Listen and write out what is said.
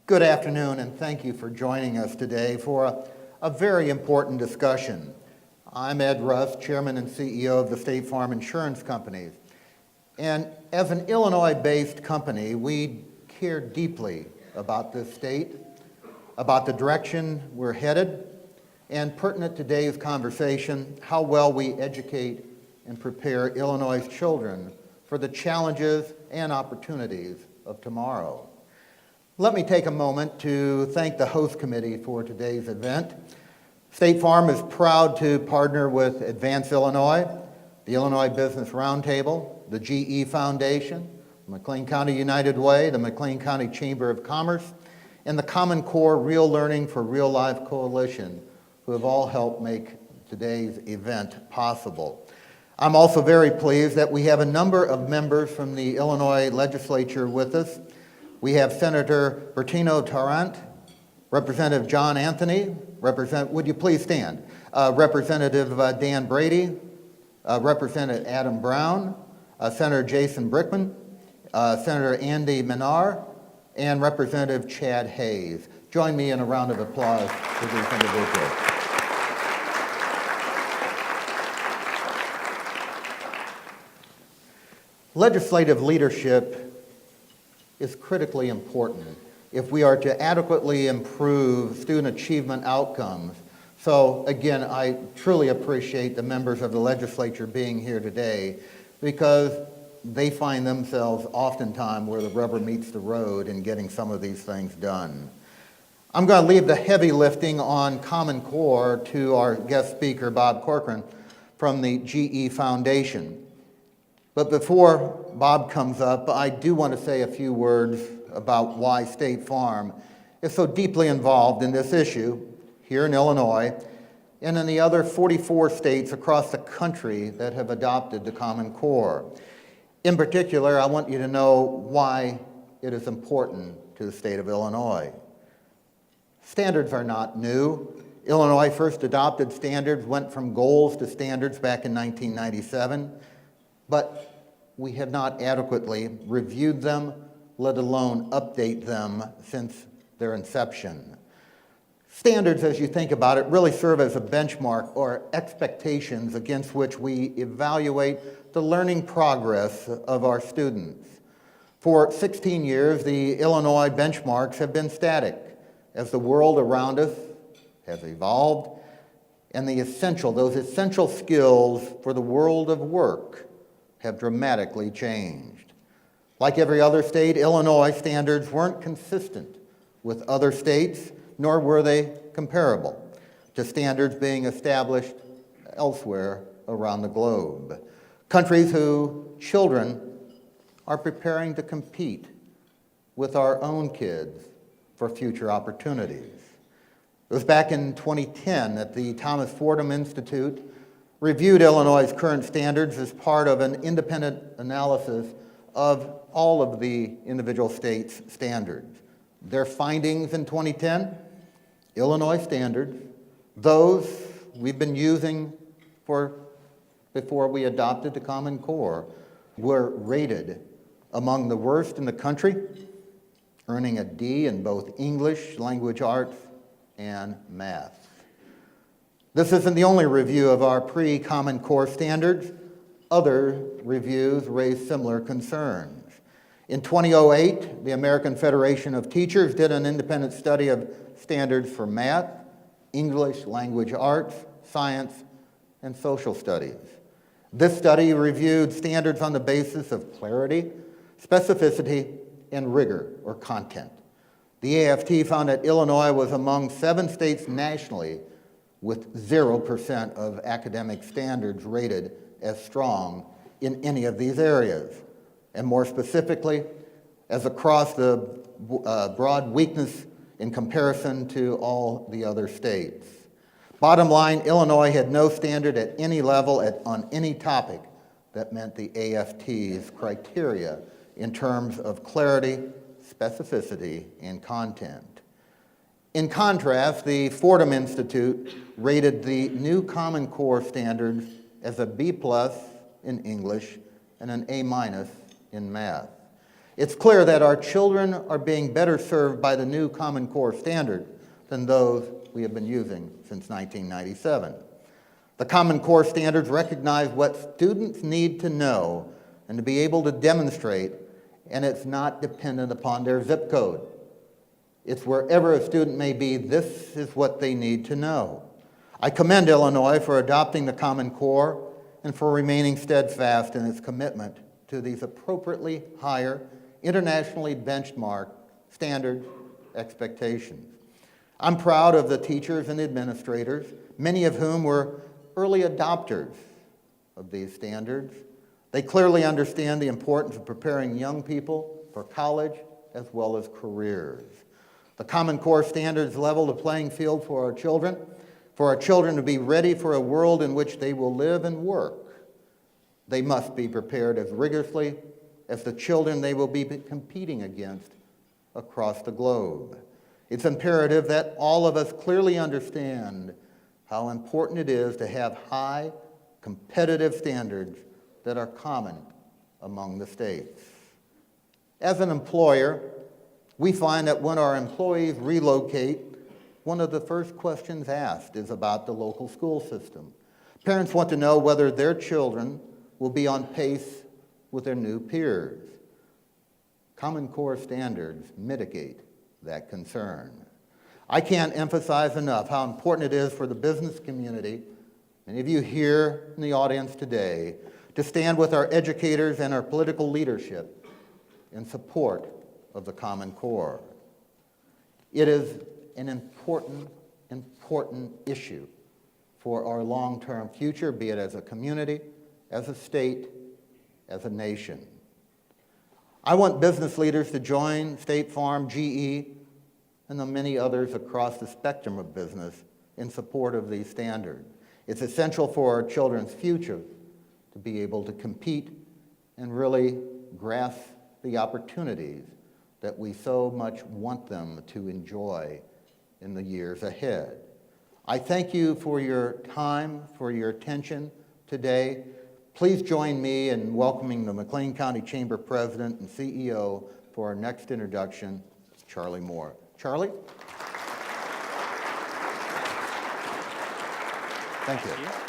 Good afternoon, and thank you for joining us today for a very important discussion. I'm Ed Russ, Chairman and CEO of the State Farm Insurance Companies. And as an Illinois-based company, we care deeply about this state, about the direction we're headed, and pertinent to today's conversation, how well we educate and prepare Illinois' children for the challenges and opportunities of tomorrow. Let me take a moment to thank the host committee for today's event. State Farm is proud to partner with Advance Illinois, the Illinois Business Roundtable, the GE Foundation, McLean County United Way, the McLean County Chamber of Commerce, and the Common Core Real Learning for Real Life Coalition, who have all helped make today's event possible. I'm also very pleased that we have a number of members from the Illinois legislature with us. We have Senator Bertino Tarrant, Representative John Anthony, would you please stand? Representative Dan Brady, Representative Adam Brown, Senator Jason Brickman, Senator Andy Minar, and Representative Chad Hayes. Join me in a round of applause for these individuals. Legislative leadership is critically important if we are to adequately improve student achievement outcomes. So again, I truly appreciate the members of the legislature being here today because they find themselves oftentimes where the rubber meets the road in getting some of these things done. I'm going to leave the heavy lifting on Common Core to our guest speaker, Bob Corcoran, from the GE Foundation. But before Bob comes up, I do want to say a few words about why State Farm is so deeply involved in this issue here in Illinois and in the other 44 states across the country that have adopted the Common Core. In particular, I want you to know why it is important to the state of Illinois. Standards are not new. Illinois first adopted standards, went from goals to standards back in 1997. But we have not adequately reviewed them, let alone update them since their inception. Standards, as you think about it, really serve as a benchmark or expectations against which we evaluate the learning progress of our students. For 16 years, the Illinois benchmarks have been static as the world around us has evolved and those essential skills for the world of work have dramatically changed. Like every other state, Illinois standards weren't consistent with other states, nor were they comparable to standards being established elsewhere around the globe. Countries whose children are preparing to compete with our own kids for future opportunities. It was back in 2010 that the Thomas Fordham Institute reviewed Illinois' current standards as part of an independent analysis of all of the individual states' standards. Their findings in 2010, Illinois standards, those we've been using before we adopted the Common Core, were rated among the worst in the country, earning a D in both English, language arts, and math. This isn't the only review of our pre-Common Core standards. Other reviews raised similar concerns. In 2008, the American Federation of Teachers did an independent study of standards for math, English, language arts, science, and social studies. This study reviewed standards on the basis of clarity, specificity, and rigor or content. The AFT found that Illinois was among 7 states nationally with 0% of academic standards rated as strong in any of these areas. And more specifically, as across the broad weakness in comparison to all the other states. Bottom line, Illinois had no standard at any level on any topic that met the AFT's criteria in terms of clarity, specificity, and content. In contrast, the Fordham Institute rated the new Common Core standards as a B+ in English and an A- in math. It's clear that our children are being better served by the new Common Core standard than those we have been using since 1997. The Common Core standards recognize what students need to know and to be able to demonstrate, and it's not dependent upon their zip code. It's wherever a student may be, this is what they need to know. I commend Illinois for adopting the Common Core and for remaining steadfast in its commitment to these appropriately higher, internationally benchmarked standard expectations. I'm proud of the teachers and administrators, many of whom were early adopters of these standards. They clearly understand the importance of preparing young people for college as well as careers. The Common Core standards level the playing field for our children to be ready for a world in which they will live and work. They must be prepared as rigorously as the children they will be competing against across the globe. It's imperative that all of us clearly understand how important it is to have high, competitive standards that are common among the states. As an employer, we find that when our employees relocate, one of the first questions asked is about the local school system. Parents want to know whether their children will be on pace with their new peers. Common Core standards mitigate that concern. I can't emphasize enough how important it is for the business community, many of you here in the audience today, to stand with our educators and our political leadership in support of the Common Core. It is an important issue for our long-term future, be it as a community, as a state, as a nation. I want business leaders to join State Farm, GE, and the many others across the spectrum of business in support of these standards. It's essential for our children's future to be able to compete and really grasp the opportunities that we so much want them to enjoy in the years ahead. I thank you for your time, for your attention today. Please join me in welcoming the McLean County Chamber President and CEO for our next introduction, Charlie Moore. Charlie? Thank you.